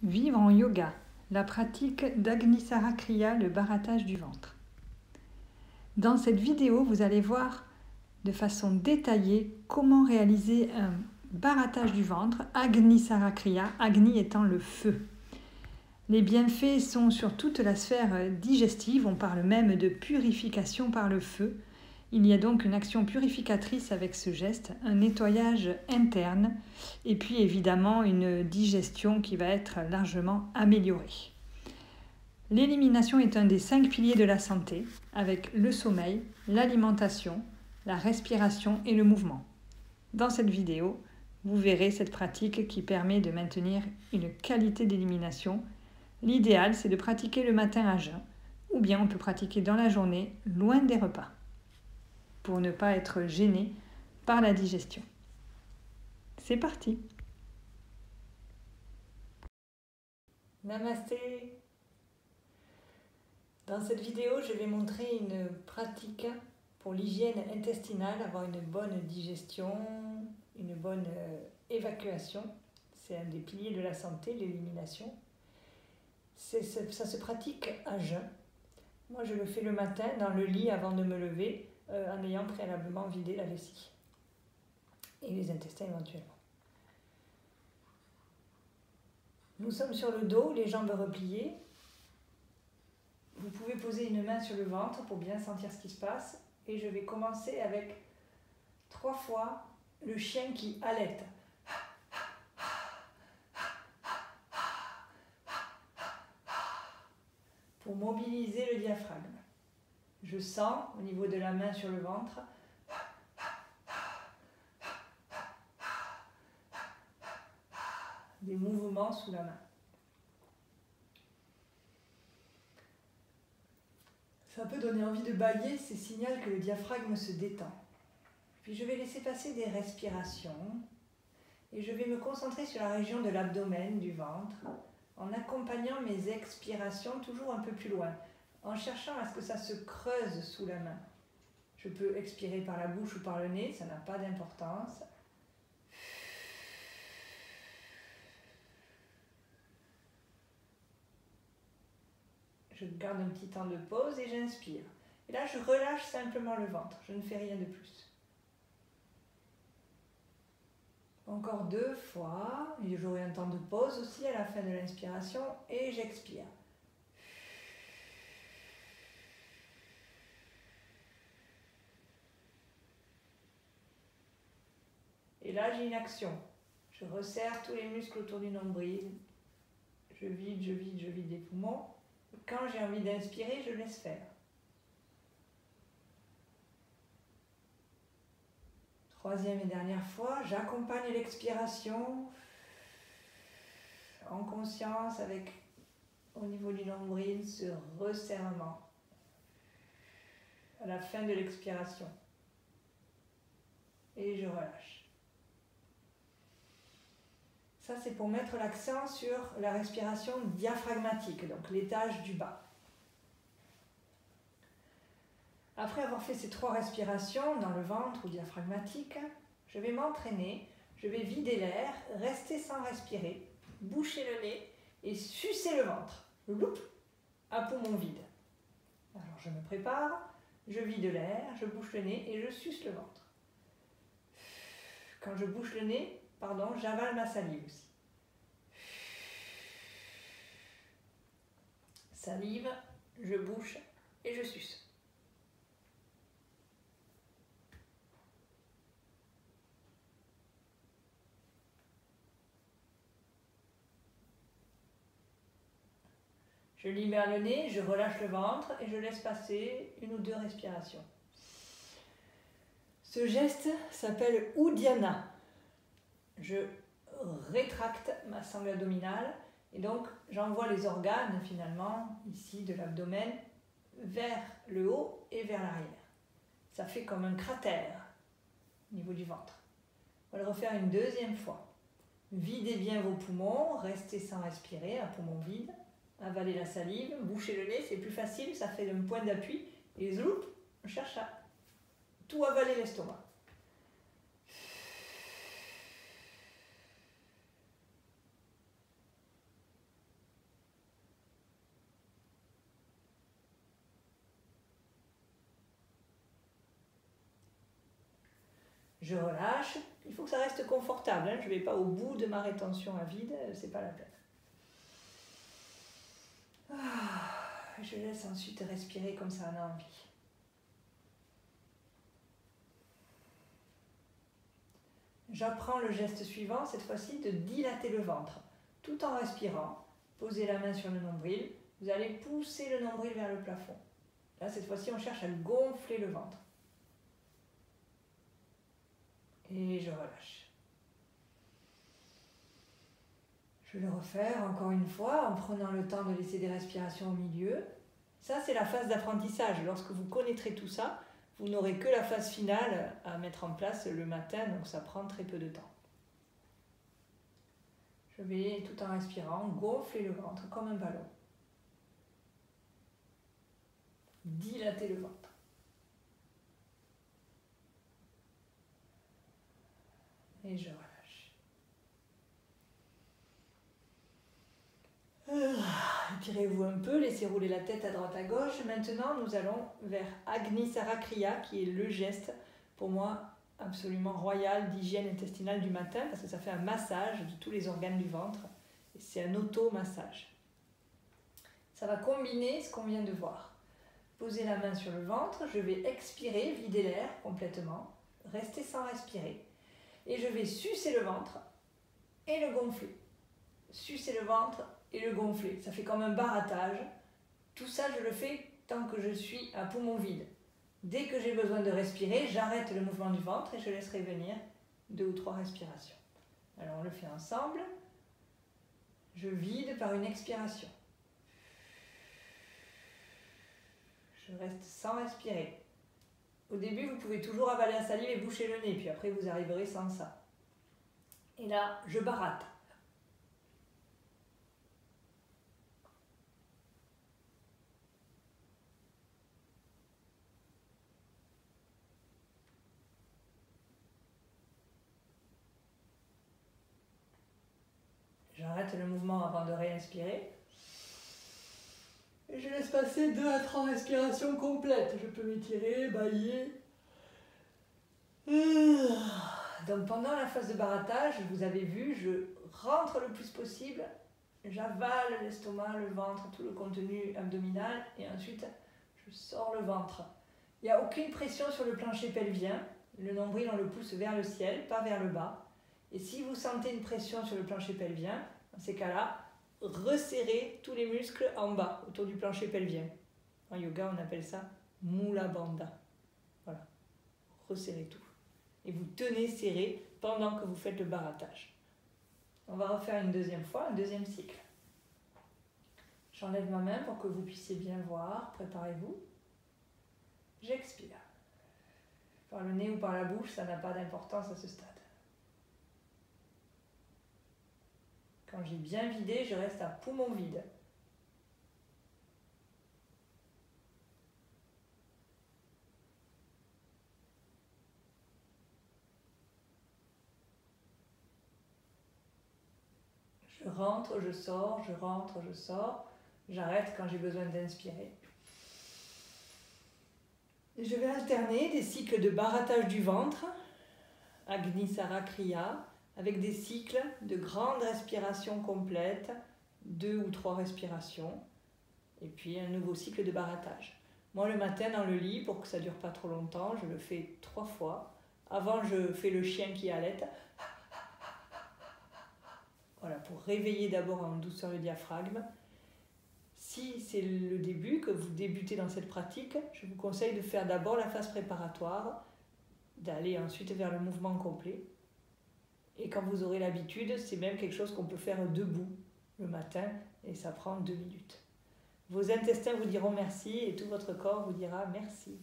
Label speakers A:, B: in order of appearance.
A: Vivre en yoga, la pratique d'Agnisara Kriya, le barattage du ventre. Dans cette vidéo, vous allez voir de façon détaillée comment réaliser un barattage du ventre, Agnisara Kriya, Agni étant le feu. Les bienfaits sont sur toute la sphère digestive, on parle même de purification par le feu. Il y a donc une action purificatrice avec ce geste, un nettoyage interne et puis évidemment une digestion qui va être largement améliorée. L'élimination est un des 5 piliers de la santé avec le sommeil, l'alimentation, la respiration et le mouvement. Dans cette vidéo, vous verrez cette pratique qui permet de maintenir une qualité d'élimination. L'idéal, c'est de pratiquer le matin à jeun ou bien on peut pratiquer dans la journée, loin des repas, pour ne pas être gêné par la digestion. C'est parti! Namasté! Dans cette vidéo, je vais montrer une pratique pour l'hygiène intestinale, avoir une bonne digestion, une bonne évacuation. C'est un des piliers de la santé, l'élimination. Ça se pratique à jeun. Moi, je le fais le matin dans le lit avant de me lever, en ayant préalablement vidé la vessie et les intestins éventuellement. Nous sommes sur le dos, les jambes repliées. Vous pouvez poser une main sur le ventre pour bien sentir ce qui se passe. Et je vais commencer avec 3 fois le chien qui halète. Pour mobiliser le diaphragme. Je sens au niveau de la main sur le ventre des mouvements sous la main. Ça peut donner envie de bâiller, c'est signal que le diaphragme se détend. Puis je vais laisser passer des respirations et je vais me concentrer sur la région de l'abdomen, du ventre, en accompagnant mes expirations toujours un peu plus loin, en cherchant à ce que ça se creuse sous la main. Je peux expirer par la bouche ou par le nez, ça n'a pas d'importance. Je garde un petit temps de pause et j'inspire. Et là, je relâche simplement le ventre, je ne fais rien de plus. Encore 2 fois, et j'aurai un temps de pause aussi à la fin de l'inspiration, et j'expire. Et là, j'ai une action. Je resserre tous les muscles autour du nombril. Je vide les poumons. Et quand j'ai envie d'inspirer, je laisse faire. 3e et dernière fois, j'accompagne l'expiration en conscience avec, au niveau du nombril, ce resserrement à la fin de l'expiration. Et je relâche. Ça, c'est pour mettre l'accent sur la respiration diaphragmatique, donc l'étage du bas. Après avoir fait ces 3 respirations dans le ventre ou diaphragmatique, je vais m'entraîner, je vais vider l'air, rester sans respirer, boucher le nez et sucer le ventre, loup, à poumon vide. Alors je me prépare, je vide l'air, je bouche le nez et je suce le ventre. Quand je bouche le nez, j'avale ma salive aussi. Salive, je bouche et je suce. Je libère le nez, je relâche le ventre et je laisse passer 1 ou 2 respirations. Ce geste s'appelle Uddiyana. Je rétracte ma sangle abdominale et donc j'envoie les organes finalement ici de l'abdomen vers le haut et vers l'arrière. Ça fait comme un cratère au niveau du ventre. On va le refaire une 2e fois. Videz bien vos poumons, restez sans respirer, à poumon vide. Avalez la salive, bouchez le nez, c'est plus facile, ça fait un point d'appui. Et zloup, on cherche à tout avaler l'estomac. Je relâche. Il faut que ça reste confortable, hein. Je ne vais pas au bout de ma rétention à vide, c'est pas la peine. Je laisse ensuite respirer comme ça en a envie. J'apprends le geste suivant, cette fois-ci, de dilater le ventre. Tout en respirant, posez la main sur le nombril, vous allez pousser le nombril vers le plafond. Là, cette fois-ci, on cherche à gonfler le ventre. Et je relâche. Je vais le refaire encore une fois en prenant le temps de laisser des respirations au milieu. Ça, c'est la phase d'apprentissage. Lorsque vous connaîtrez tout ça, vous n'aurez que la phase finale à mettre en place le matin, donc ça prend très peu de temps. Je vais, tout en respirant, gonfler le ventre comme un ballon. Dilater le ventre. Et je relâche. Étirez-vous un peu, laissez rouler la tête à droite à gauche. Maintenant, nous allons vers Agni Sarakriya, qui est le geste, pour moi, absolument royal d'hygiène intestinale du matin, parce que ça fait un massage de tous les organes du ventre. Et c'est un auto-massage. Ça va combiner ce qu'on vient de voir. Posez la main sur le ventre, je vais expirer, vider l'air complètement, rester sans respirer. Et je vais sucer le ventre et le gonfler. Sucer le ventre et le gonfler. Ça fait comme un barattage. Tout ça, je le fais tant que je suis à poumon vide. Dès que j'ai besoin de respirer, j'arrête le mouvement du ventre et je laisserai venir 2 ou 3 respirations. Alors on le fait ensemble. Je vide par une expiration. Je reste sans respirer. Au début, vous pouvez toujours avaler la salive et boucher le nez, puis après vous arriverez sans ça. Et là, je baratte. J'arrête le mouvement avant de réinspirer. Et je laisse passer 2 à 3 respirations complètes. Je peux m'étirer, bâiller. Donc pendant la phase de barattage, vous avez vu, je rentre le plus possible. J'avale l'estomac, le ventre, tout le contenu abdominal. Et ensuite, je sors le ventre. Il n'y a aucune pression sur le plancher pelvien. Le nombril, on le pousse vers le ciel, pas vers le bas. Et si vous sentez une pression sur le plancher pelvien, dans ces cas-là, resserrez tous les muscles en bas, autour du plancher pelvien. En yoga, on appelle ça Mula Bandha. Voilà, resserrez tout. Et vous tenez serré pendant que vous faites le barattage. On va refaire une deuxième fois, un deuxième cycle. J'enlève ma main pour que vous puissiez bien voir. Préparez-vous. J'expire. Par le nez ou par la bouche, ça n'a pas d'importance à ce stade. Quand j'ai bien vidé, je reste à poumon vide. Je rentre, je sors, je rentre, je sors. J'arrête quand j'ai besoin d'inspirer. Et je vais alterner des cycles de barattage du ventre, Agni Sarakriya, avec des cycles de grandes respirations complètes, 2 ou 3 respirations, et puis un nouveau cycle de barattage. Moi, le matin, dans le lit, pour que ça ne dure pas trop longtemps, je le fais 3 fois. Avant, je fais le chien qui halète. Voilà, pour réveiller d'abord en douceur le diaphragme. Si c'est le début, que vous débutez dans cette pratique, je vous conseille de faire d'abord la phase préparatoire, d'aller ensuite vers le mouvement complet. Et quand vous aurez l'habitude, c'est même quelque chose qu'on peut faire debout le matin et ça prend 2 minutes. Vos intestins vous diront merci et tout votre corps vous dira merci.